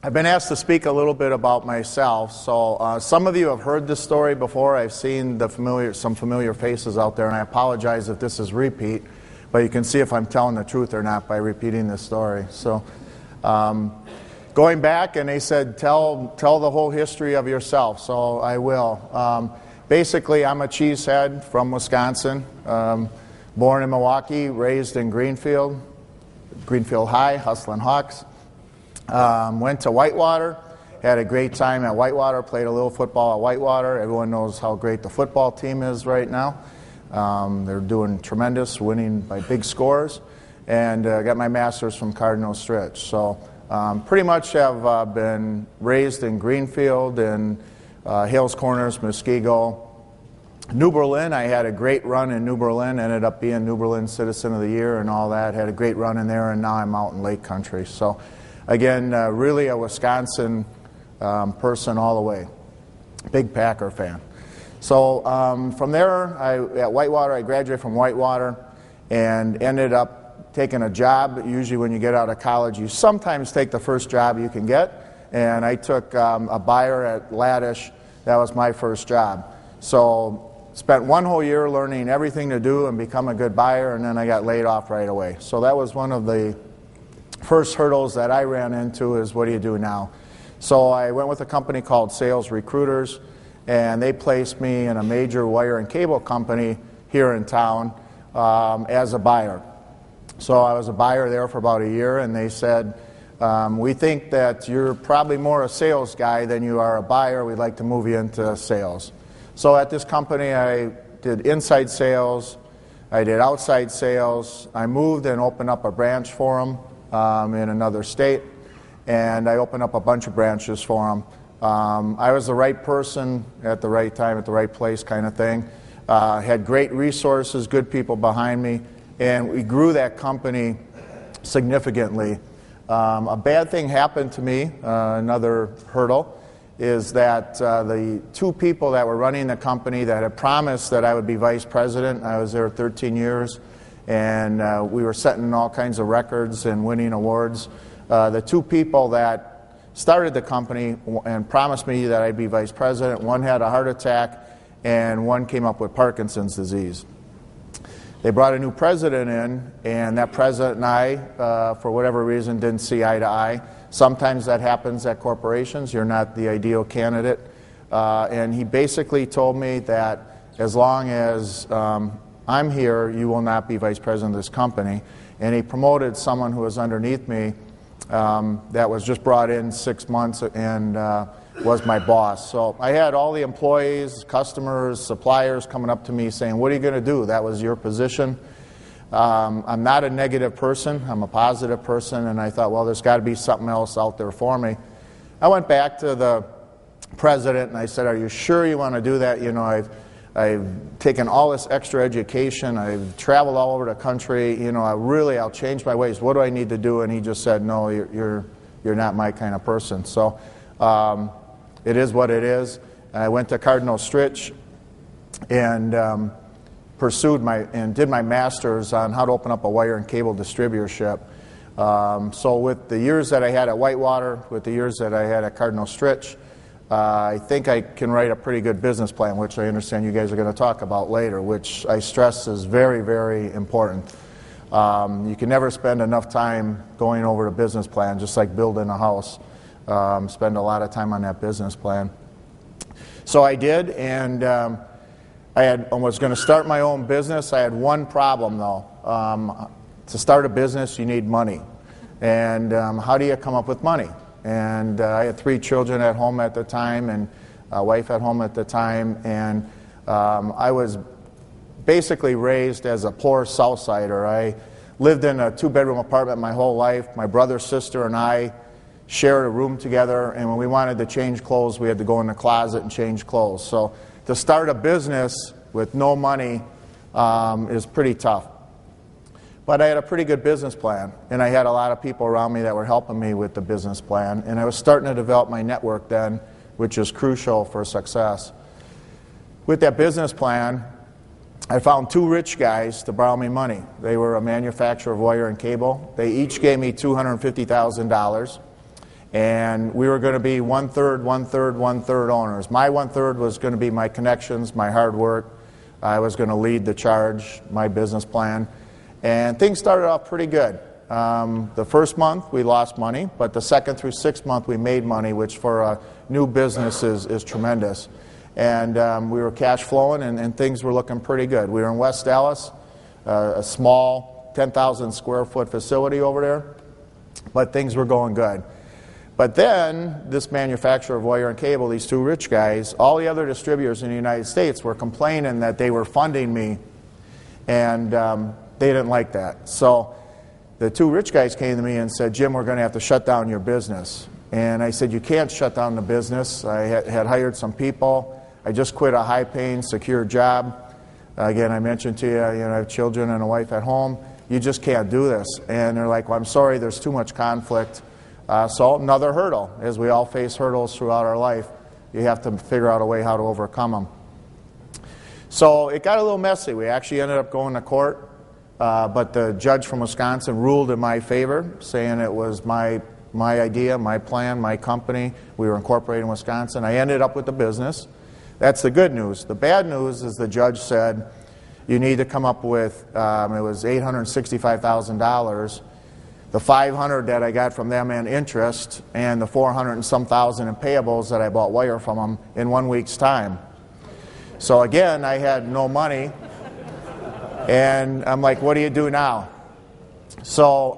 I've been asked to speak a little bit about myself. So some of you have heard this story before. I've seen some familiar faces out there, and I apologize if this is repeat, but you can see if I'm telling the truth or not by repeating this story. So going back, and they said, tell the whole history of yourself, so I will. Basically, I'm a cheesehead from Wisconsin, born in Milwaukee, raised in Greenfield High, Hustling Hawks. Went to Whitewater, had a great time at Whitewater, played a little football at Whitewater. Everyone knows how great the football team is right now. They're doing tremendous, winning by big scores. And got my master's from Cardinal Stritch. So pretty much have been raised in Greenfield and Hales Corners, Muskego. New Berlin, I had a great run in New Berlin, ended up being New Berlin Citizen of the Year and all that. Had a great run in there, and now I'm out in Lake Country. So again, really a Wisconsin person all the way. Big Packer fan. So from there, at Whitewater, I graduated from Whitewater and ended up taking a job. Usually when you get out of college, you sometimes take the first job you can get. And I took a buyer at Laddish. That was my first job. So spent one whole year learning everything to do and become a good buyer, and then I got laid off right away. So that was one of the first hurdles that I ran into is, what do you do now? So I went with a company called Sales Recruiters, and they placed me in a major wire and cable company here in town as a buyer. So I was a buyer there for about a year, and they said, we think that you're probably more a sales guy than you are a buyer. We'd like to move you into sales. So at this company, I did inside sales, I did outside sales. I moved and opened up a branch for them in another state, and I opened up a bunch of branches for them. I was the right person at the right time at the right place kind of thing. Had great resources, good people behind me, and we grew that company significantly. A bad thing happened to me, another hurdle, is that the two people that were running the company that had promised that I would be vice president, I was there 13 years, and we were setting all kinds of records and winning awards. The two people that started the company and promised me that I'd be vice president, one had a heart attack and one came up with Parkinson's disease. They brought a new president in, and that president and I, for whatever reason, didn't see eye to eye. Sometimes that happens at corporations. You're not the ideal candidate. And he basically told me that as long as I'm here, you will not be vice president of this company. And he promoted someone who was underneath me that was just brought in 6 months and was my boss. So I had all the employees, customers, suppliers coming up to me saying, what are you going to do? That was your position. I'm not a negative person. I'm a positive person, and I thought, well, there's got to be something else out there for me. I went back to the president and I said, are you sure you want to do that? You know, I've taken all this extra education. I've traveled all over the country. You know, I'll change my ways. What do I need to do? And he just said, no, you're not my kind of person. So it is what it is. I went to Cardinal Stritch and did my master's on how to open up a wire and cable distributorship. So with the years that I had at Whitewater, with the years that I had at Cardinal Stritch, I think I can write a pretty good business plan, which I understand you guys are going to talk about later, which I stress is very, very important. You can never spend enough time going over a business plan, just like building a house. Spend a lot of time on that business plan. So I did, and I was going to start my own business. I had one problem, though. To start a business, you need money. And how do you come up with money? And I had 3 children at home at the time and a wife at home at the time. And I was basically raised as a poor Southsider. I lived in a 2-bedroom apartment my whole life. My brother, sister, and I shared a room together. And when we wanted to change clothes, we had to go in the closet and change clothes. So to start a business with no money is pretty tough. But I had a pretty good business plan, and I had a lot of people around me that were helping me with the business plan, and I was starting to develop my network then, which is crucial for success. With that business plan, I found 2 rich guys to borrow me money. They were a manufacturer of wire and cable. They each gave me $250,000, And we were going to be one-third, one-third, one-third owners. My one-third was going to be my connections, my hard work. I was going to lead the charge, my business plan. And things started off pretty good. The first month we lost money, but the second through sixth month we made money, which for a new business is tremendous. And we were cash flowing, and things were looking pretty good. We were in West Dallas, a small 10,000 square foot facility over there, but things were going good. But then this manufacturer of wire and cable, these two rich guys, all the other distributors in the United States were complaining that they were funding me, and they didn't like that. So the two rich guys came to me and said, Jim, we're going to have to shut down your business. And I said, you can't shut down the business. I had hired some people. I just quit a high-paying, secure job. Again, I mentioned to you, I have children and a wife at home. You just can't do this. And they're like, well, I'm sorry, there's too much conflict. So another hurdle. As we all face hurdles throughout our life, you have to figure out a way how to overcome them. So it got a little messy. We actually ended up going to court, but the judge from Wisconsin ruled in my favor, saying it was my idea, my plan, my company. We were incorporated in Wisconsin. I ended up with the business. That's the good news. The bad news is the judge said you need to come up with, it was $865,000, the $500 that I got from them in interest, and the $400 and some thousand in payables that I bought wire from them in 1 week's time. So again, I had no money, and I'm like, what do you do now? So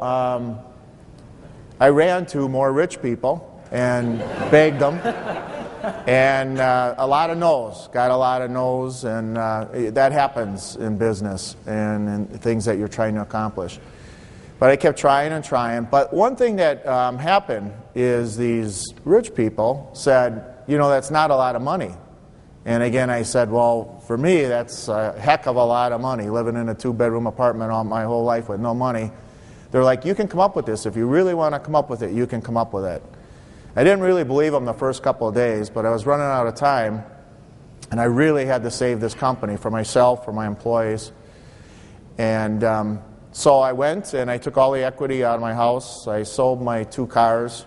I ran to more rich people and begged them. And a lot of no's, got a lot of no's, and that happens in business and in things that you're trying to accomplish. But I kept trying and trying. But one thing that happened is these rich people said, that's not a lot of money. And again, I said, well, for me, that's a heck of a lot of money, living in a two-bedroom apartment all my whole life with no money. They're like, you can come up with this. If you really want to come up with it, you can come up with it. I didn't really believe them the first couple of days, but I was running out of time, and I really had to save this company for myself, for my employees. And so I went and I took all the equity out of my house. I sold my 2 cars.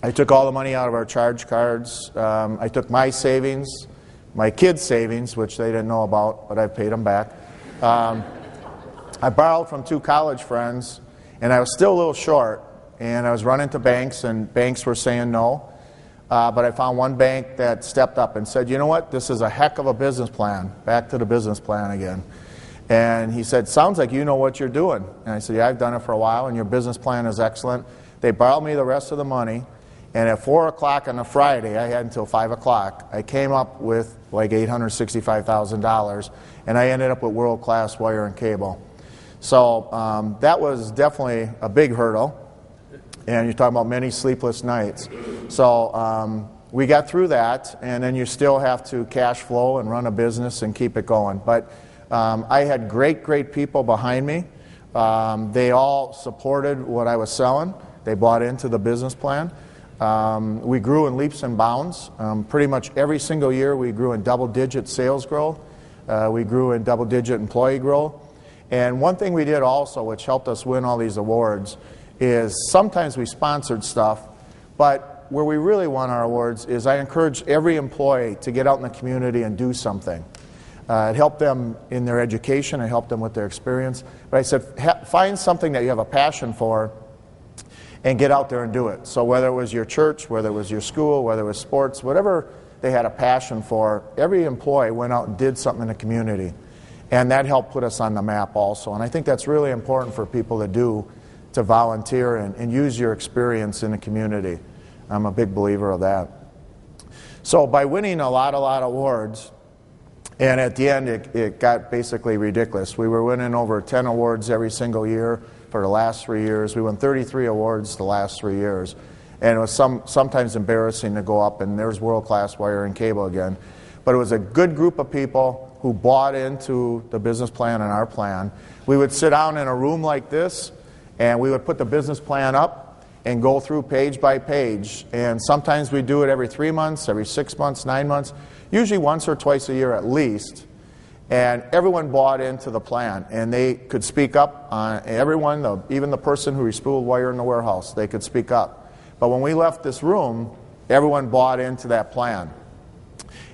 I took all the money out of our charge cards. I took my savings, my kids' savings, which they didn't know about, but I paid them back. I borrowed from 2 college friends, and I was still a little short. And I was running to banks, and banks were saying no. But I found one bank that stepped up and said, you know what, this is a heck of a business plan. Back to the business plan again. And he said, sounds like you know what you're doing. And I said, yeah, I've done it for a while, and your business plan is excellent. They borrowed me the rest of the money. And at 4 o'clock on a Friday, I had until 5 o'clock, I came up with like $865,000, and I ended up with world-class wire and cable. So that was definitely a big hurdle. And you're talking about many sleepless nights. So we got through that, and then you still have to cash flow and run a business and keep it going. But I had great people behind me. They all supported what I was selling. They bought into the business plan. We grew in leaps and bounds. Pretty much every single year we grew in double-digit sales growth. We grew in double-digit employee growth. And one thing we did also, which helped us win all these awards, is sometimes we sponsored stuff, but where we really won our awards is I encouraged every employee to get out in the community and do something. It helped them in their education, it helped them with their experience. But I said, find something that you have a passion for and get out there and do it. So whether it was your church, whether it was your school, whether it was sports, whatever they had a passion for, every employee went out and did something in the community. And that helped put us on the map also. And I think that's really important for people to do, to volunteer and use your experience in the community. I'm a big believer of that. So by winning a lot of awards, and at the end it got basically ridiculous. We were winning over 10 awards every single year for the last 3 years. We won 33 awards the last 3 years. And it was sometimes embarrassing to go up and there's world-class wire and cable again. But it was a good group of people who bought into the business plan and our plan. We would sit down in a room like this, and we would put the business plan up and go through page by page. And sometimes we do it every 3 months, every 6 months, 9 months, usually once or twice a year at least. And everyone bought into the plan, and they could speak up on everyone, even the person who respooled wire in the warehouse, they could speak up. But when we left this room, everyone bought into that plan.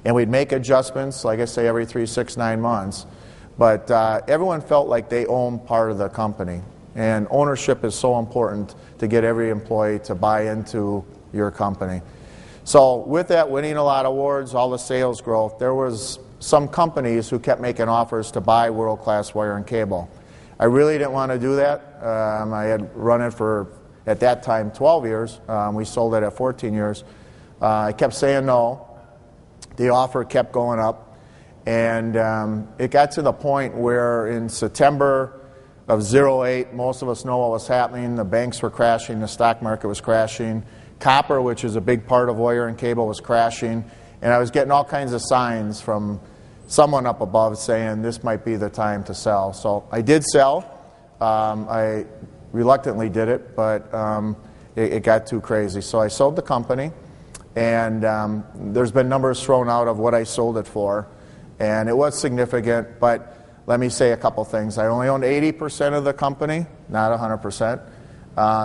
And we'd make adjustments, like I say, every 3, 6, 9 months. But everyone felt like they owned part of the company. And ownership is so important to get every employee to buy into your company. So with that, winning a lot of awards, all the sales growth, there was some companies who kept making offers to buy world-class wire and cable. I really didn't want to do that. I had run it for, at that time, 12 years. We sold it at 14 years. I kept saying no. The offer kept going up. And it got to the point where in September of '08, most of us know what was happening. The banks were crashing. The stock market was crashing. Copper, which is a big part of wire and cable, was crashing. And I was getting all kinds of signs from someone up above saying this might be the time to sell. So I did sell. I reluctantly did it, but it got too crazy. So I sold the company. And there's been numbers thrown out of what I sold it for. And it was significant, but let me say a couple things. I only owned 80% of the company, not 100%.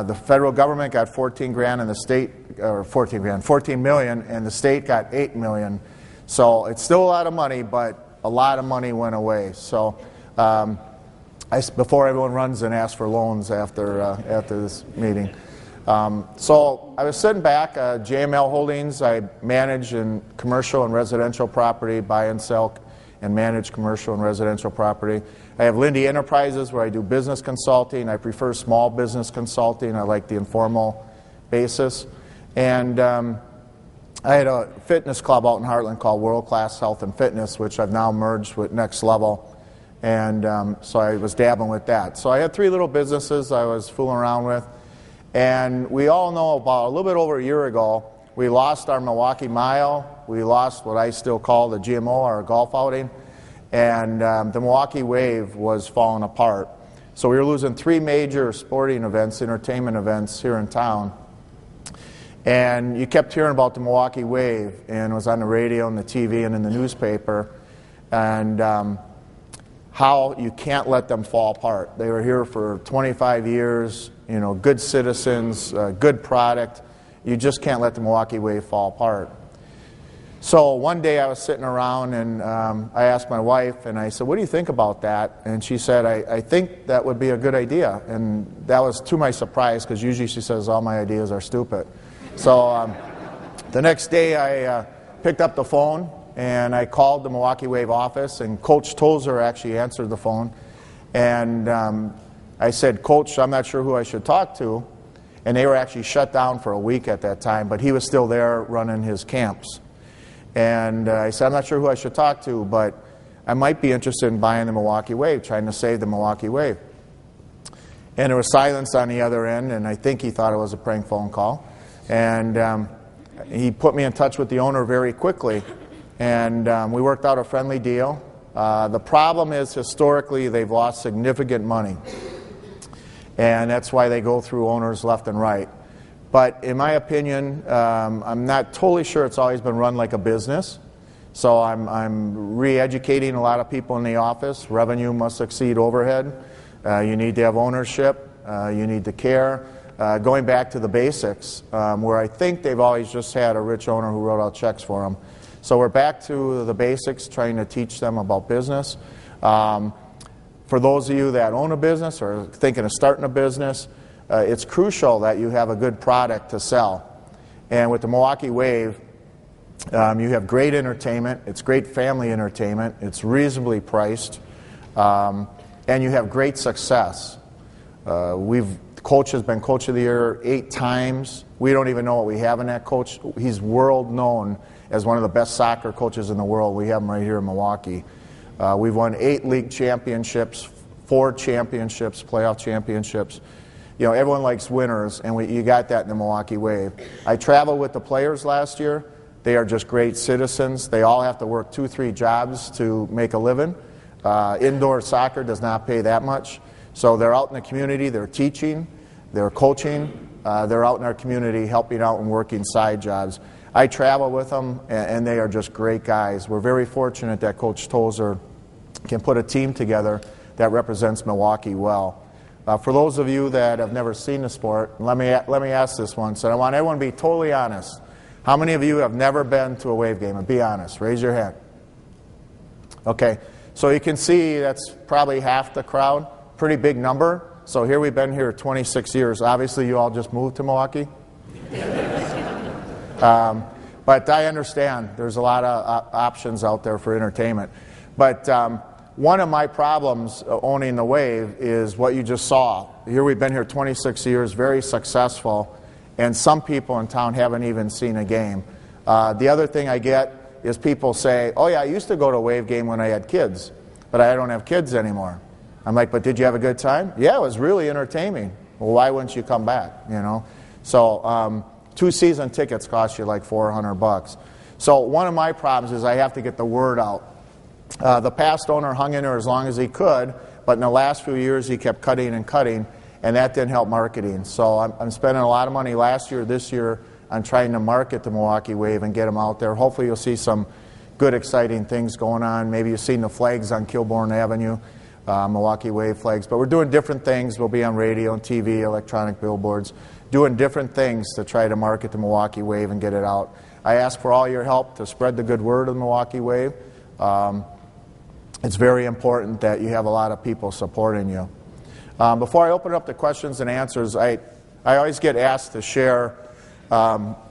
The federal government got 14 grand and the state, or 14 million, and the state got 8 million. So it's still a lot of money, but a lot of money went away. So before everyone runs and asks for loans after this meeting. So I was sitting back, JML Holdings. I manage in commercial and residential property, buy and sell and manage commercial and residential property. I have Lindy Enterprises where I do business consulting. I prefer small business consulting. I like the informal basis. And I had a fitness club out in Heartland called World Class Health and Fitness, which I've now merged with Next Level. And so I was dabbling with that. So I had 3 little businesses I was fooling around with. And we all know about a little bit over a year ago, we lost our Milwaukee Mile. We lost what I still call the GMO, our golf outing. And the Milwaukee Wave was falling apart. So we were losing 3 major sporting events, entertainment events here in town. And you kept hearing about the Milwaukee Wave, and it was on the radio and the TV and in the newspaper. And how you can't let them fall apart. They were here for 25 years, you know, good citizens, good product. You just can't let the Milwaukee Wave fall apart. So one day I was sitting around and I asked my wife and I said, what do you think about that? And she said, I think that would be a good idea. And that was to my surprise because usually she says all my ideas are stupid. So the next day I picked up the phone and I called the Milwaukee Wave office, and Coach Tozer actually answered the phone. And I said, Coach, I'm not sure who I should talk to. And they were actually shut down for a week at that time, but he was still there running his camps. And I said, I'm not sure who I should talk to, but I might be interested in buying the Milwaukee Wave, trying to save the Milwaukee Wave. And there was silence on the other end, and I think he thought it was a prank phone call. And he put me in touch with the owner very quickly. And we worked out a friendly deal. The problem is, historically, they've lost significant money. And that's why they go through owners left and right. But in my opinion, I'm not totally sure it's always been run like a business. So I'm re-educating a lot of people in the office. Revenue must exceed overhead. You need to have ownership. You need to care. Going back to the basics, where I think they've always just had a rich owner who wrote out checks for them. So we're back to the basics, trying to teach them about business. For those of you that own a business or thinking of starting a business, it's crucial that you have a good product to sell. And with the Milwaukee Wave, you have great entertainment. It's great family entertainment. It's reasonably priced. And you have great success. Coach has been Coach of the Year 8 times. We don't even know what we have in that coach. He's world known as one of the best soccer coaches in the world. We have him right here in Milwaukee. We've won 8 league championships, 4 championships, playoff championships. You know, everyone likes winners, and you got that in the Milwaukee Wave. I traveled with the players last year. They are just great citizens. They all have to work 2-3 jobs to make a living. Indoor soccer does not pay that much. So they're out in the community, they're teaching, they're coaching, they're out in our community helping out and working side jobs. I travel with them, and they are just great guys. We're very fortunate that Coach Tozer can put a team together that represents Milwaukee well. For those of you that have never seen the sport, let me ask this once, and I want everyone to be totally honest. How many of you have never been to a Wave game? And be honest. Raise your hand. Okay. So you can see that's probably half the crowd. Pretty big number. So here we've been here 26 years. Obviously, you all just moved to Milwaukee. But I understand there's a lot of options out there for entertainment. But one of my problems owning the Wave is what you just saw. Here we've been here 26 years, very successful, and some people in town haven't even seen a game. The other thing I get is people say, oh yeah, I used to go to a Wave game when I had kids, but I don't have kids anymore. I'm like, but did you have a good time? Yeah, it was really entertaining. Well, why wouldn't you come back, you know? So 2 season tickets cost you like $400. So one of my problems is I have to get the word out. The past owner hung in there as long as he could, but in the last few years he kept cutting and cutting, and that didn't help marketing. So I'm spending a lot of money last year, this year, on trying to market the Milwaukee Wave and get them out there. Hopefully you'll see some good, exciting things going on. Maybe you've seen the flags on Kilbourne Avenue, Milwaukee Wave flags. But we're doing different things. We'll be on radio and TV, electronic billboards, doing different things to try to market the Milwaukee Wave and get it out. I ask for all your help to spread the good word of the Milwaukee Wave. It's very important that you have a lot of people supporting you. Before I open up the questions and answers, I always get asked to share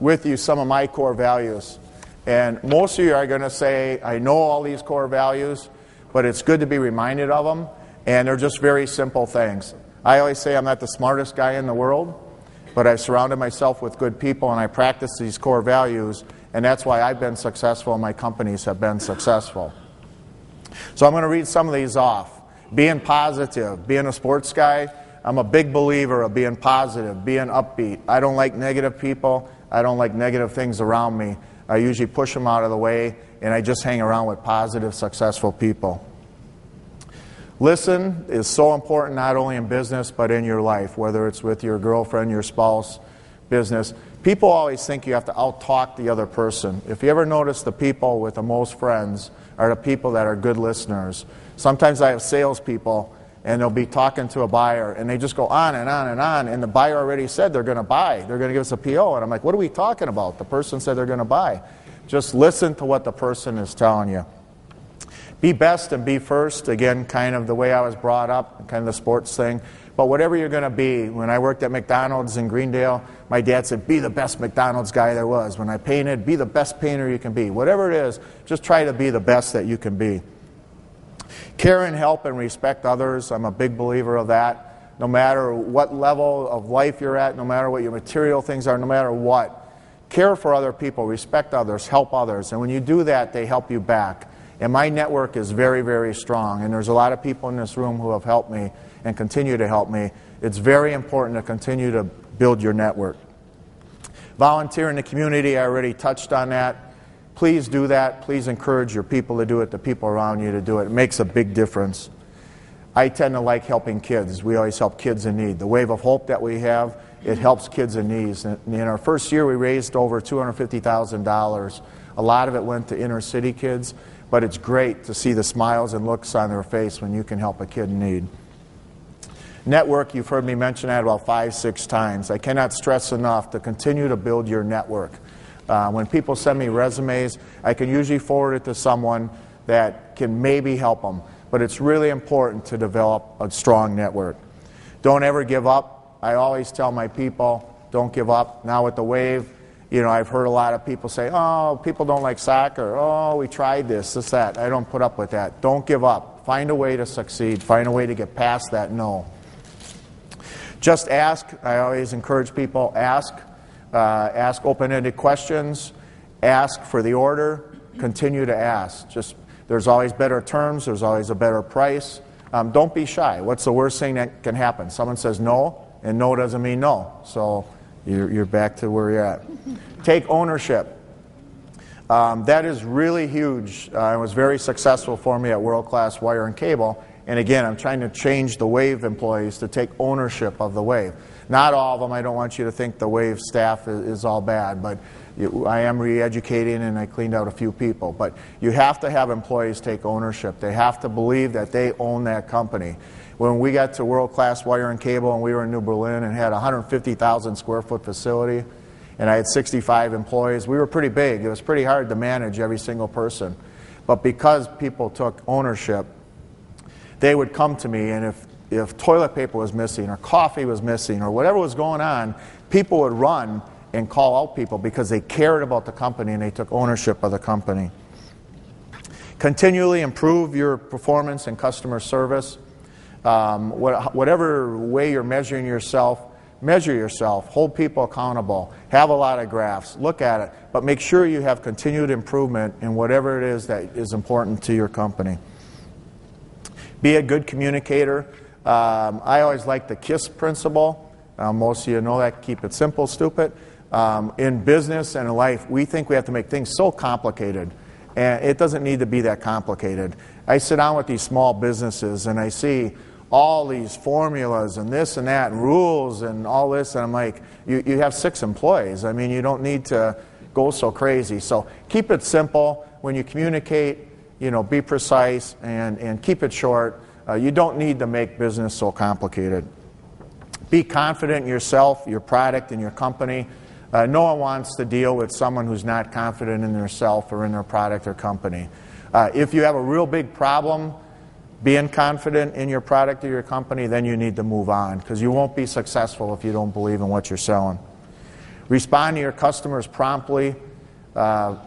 with you some of my core values. And most of you are going to say, I know all these core values, but it's good to be reminded of them. And they're just very simple things. I always say I'm not the smartest guy in the world, but I've surrounded myself with good people and I practice these core values, and that's why I've been successful and my companies have been successful. So I'm going to read some of these off. Being positive. Being a sports guy, I'm a big believer of being positive, being upbeat. I don't like negative people. I don't like negative things around me. I usually push them out of the way, and I just hang around with positive, successful people. Listen is so important not only in business but in your life, whether it's with your girlfriend, your spouse, business. People always think you have to out-talk the other person. If you ever notice, the people with the most friends are the people that are good listeners. Sometimes I have salespeople, and they'll be talking to a buyer, and they just go on and on and on, and the buyer already said they're going to buy. They're going to give us a PO, and I'm like, what are we talking about? The person said they're going to buy. Just listen to what the person is telling you. Be best and be first. Again, kind of the way I was brought up, kind of the sports thing. But whatever you're going to be, when I worked at McDonald's in Greendale, my dad said, be the best McDonald's guy there was. When I painted, be the best painter you can be. Whatever it is, just try to be the best that you can be. Care and help and respect others. I'm a big believer of that. No matter what level of life you're at, no matter what your material things are, no matter what, care for other people, respect others, help others. And when you do that, they help you back. And my network is very, very strong. And there's a lot of people in this room who have helped me and continue to help me. It's very important to continue to build your network. Volunteer in the community, I already touched on that. Please do that. Please encourage your people to do it, the people around you to do it. It makes a big difference. I tend to like helping kids. We always help kids in need. The Wave of Hope that we have, it helps kids in need. In our first year, we raised over $250,000. A lot of it went to inner city kids. But it's great to see the smiles and looks on their face when you can help a kid in need. Network, you've heard me mention that about 5-6 times. I cannot stress enough to continue to build your network. When people send me resumes, I can usually forward it to someone that can maybe help them. But it's really important to develop a strong network. Don't ever give up. I always tell my people, don't give up. Now with the Wave, you know, I've heard a lot of people say, oh, people don't like soccer. Oh, we tried this, that. I don't put up with that. Don't give up. Find a way to succeed. Find a way to get past that no. Just ask. I always encourage people, ask. Ask open-ended questions. Ask for the order. Continue to ask. There's always better terms. There's always a better price. Don't be shy. What's the worst thing that can happen? Someone says no, and no doesn't mean no. So you're back to where you're at. Take ownership. That is really huge. It was very successful for me at World Class Wire and Cable. And again, I'm trying to change the Wave employees to take ownership of the Wave. Not all of them. I don't want you to think the Wave staff is all bad, but I am re-educating and I cleaned out a few people. But you have to have employees take ownership. They have to believe that they own that company. When we got to World Class Wire and Cable and we were in New Berlin and had a 150,000 square foot facility and I had 65 employees, we were pretty big. It was pretty hard to manage every single person. But because people took ownership, they would come to me, and if toilet paper was missing or coffee was missing or whatever was going on, people would run and call out people because they cared about the company and they took ownership of the company. Continually improve your performance and customer service. Whatever way you're measuring yourself, measure yourself, hold people accountable, have a lot of graphs, look at it, but make sure you have continued improvement in whatever it is that is important to your company. Be a good communicator. I always like the KISS principle. Most of you know that. Keep it simple, stupid. In business and in life, we think we have to make things so complicated, and it doesn't need to be that complicated. I sit down with these small businesses and I see all these formulas and this and that and rules and all this, and I'm like, you have 6 employees. I mean, you don't need to go so crazy. So keep it simple. When you communicate, be precise and keep it short. You don't need to make business so complicated. Be confident in yourself, your product, and your company. No one wants to deal with someone who's not confident in themselves or in their product or company. If you have a real big problem being confident in your product or your company, then you need to move on, because you won't be successful if you don't believe in what you're selling. Respond to your customers promptly.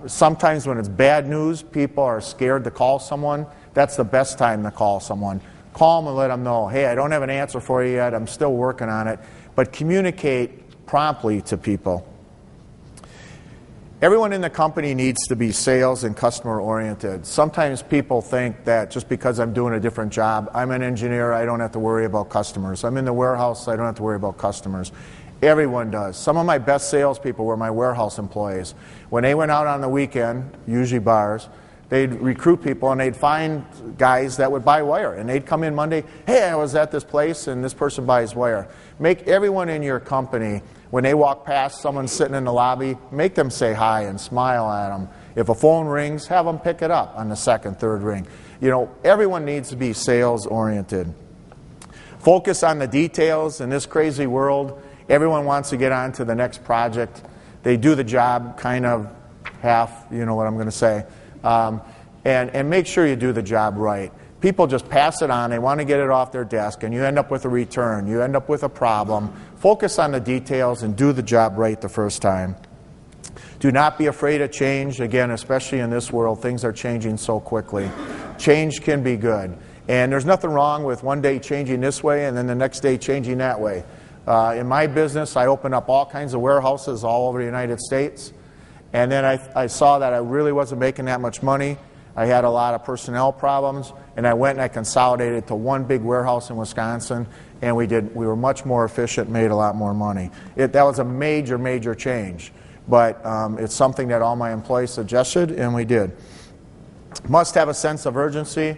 Sometimes when it's bad news, people are scared to call someone. That's the best time to call someone. Call them and let them know, hey, I don't have an answer for you yet. I'm still working on it. But communicate promptly to people. Everyone in the company needs to be sales and customer oriented. Sometimes people think that just because I'm doing a different job, I'm an engineer, I don't have to worry about customers. I'm in the warehouse, I don't have to worry about customers. Everyone does. Some of my best salespeople were my warehouse employees. When they went out on the weekend, usually bars, they'd recruit people and they'd find guys that would buy wire. And they'd come in Monday, hey, I was at this place and this person buys wire. Make everyone in your company, when they walk past someone sitting in the lobby, make them say hi and smile at them. If a phone rings, have them pick it up on the second, third ring. Everyone needs to be sales oriented. Focus on the details. In this crazy world, everyone wants to get on to the next project. They do the job kind of half, you know what I'm going to say. And make sure you do the job right. People just pass it on. They want to get it off their desk, and you end up with a return. You end up with a problem. Focus on the details and do the job right the first time. Do not be afraid of change. Again, especially in this world, things are changing so quickly. Change can be good. And there's nothing wrong with one day changing this way and then the next day changing that way. In my business, I opened up all kinds of warehouses all over the United States. And then I saw that I really wasn't making that much money. I had a lot of personnel problems, and I went and I consolidated to one big warehouse in Wisconsin, and we were much more efficient, made a lot more money. That was a major, major change, but it's something that all my employees suggested, and we did. Must have a sense of urgency.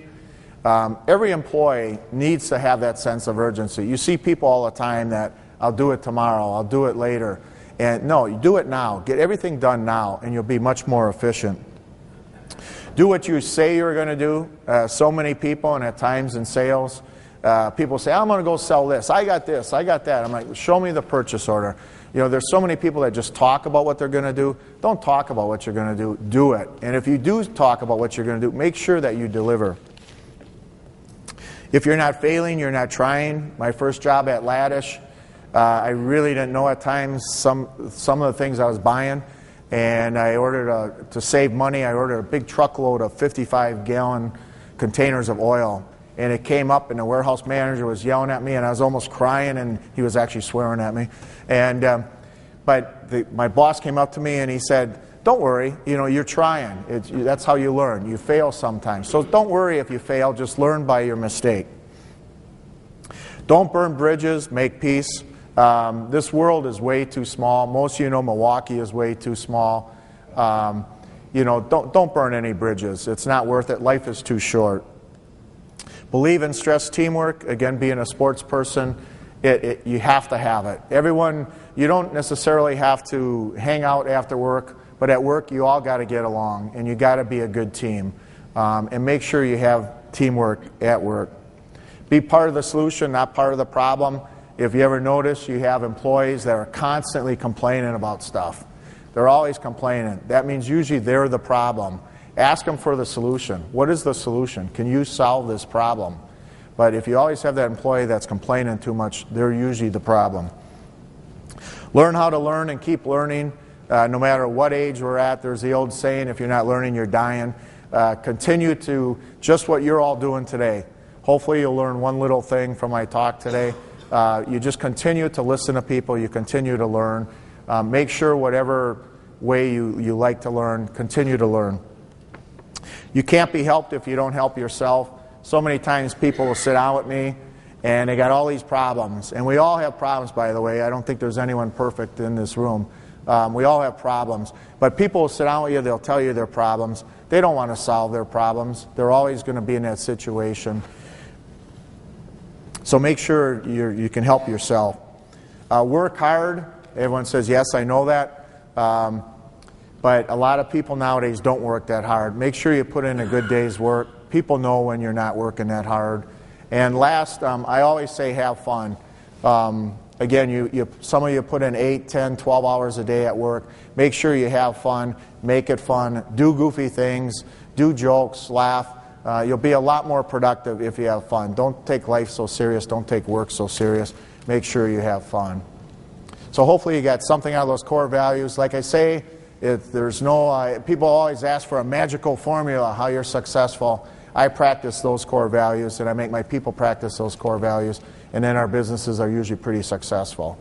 Every employee needs to have that sense of urgency. You see people all the time that, I'll do it tomorrow, I'll do it later. And no, you do it now. Get everything done now, and you'll be much more efficient. Do what you say you're going to do. So many people, and at times in sales, people say, I'm going to go sell this. I got this. I got that. I'm like, show me the purchase order. There's so many people that just talk about what they're going to do. Don't talk about what you're going to do. Do it. And if you do talk about what you're going to do, make sure that you deliver. If you're not failing, you're not trying. My first job at Laddish, I really didn't know at times some of the things I was buying. And I ordered, to save money, I ordered a big truckload of 55-gallon containers of oil. And it came up, and the warehouse manager was yelling at me, and I was almost crying, and he was actually swearing at me. And my boss came up to me, and he said, don't worry, you're trying. That's how you learn. You fail sometimes. So don't worry if you fail. Just learn by your mistake. Don't burn bridges. Make peace. This world is way too small. Most of you know Milwaukee is way too small. Don't burn any bridges. It's not worth it. Life is too short. Believe and stress teamwork. Again, being a sports person You have to have it. Everyone, you don't necessarily have to hang out after work, but at work you all got to get along, and you got to be a good team. And make sure you have teamwork at work. Be part of the solution, not part of the problem. If you ever notice, you have employees that are constantly complaining about stuff. They're always complaining. That means usually they're the problem. Ask them for the solution. What is the solution? Can you solve this problem? But if you always have that employee that's complaining too much, they're usually the problem. Learn how to learn and keep learning. No matter what age we're at, there's the old saying, if you're not learning, you're dying. Continue to just what you're all doing today. Hopefully you'll learn one little thing from my talk today. You just continue to listen to people. You continue to learn. Make sure whatever way you like to learn, continue to learn. You can't be helped if you don't help yourself. So many times people will sit down with me and they got all these problems. And we all have problems, by the way. I don't think there's anyone perfect in this room. We all have problems. But people will sit down with you, they'll tell you their problems. They don't want to solve their problems. They're always going to be in that situation. So make sure you can help yourself. Work hard. Everyone says, yes, I know that. But a lot of people nowadays don't work that hard. Make sure you put in a good day's work. People know when you're not working that hard. And last, I always say have fun. Again, some of you put in 8, 10, 12 hours a day at work. Make sure you have fun. Make it fun. Do goofy things. Do jokes. Laugh. You'll be a lot more productive if you have fun. Don't take life so serious. Don't take work so serious. Make sure you have fun. So hopefully you got something out of those core values. Like I say, if there's no, people always ask for a magical formula how you're successful. I practice those core values, and I make my people practice those core values, and then our businesses are usually pretty successful.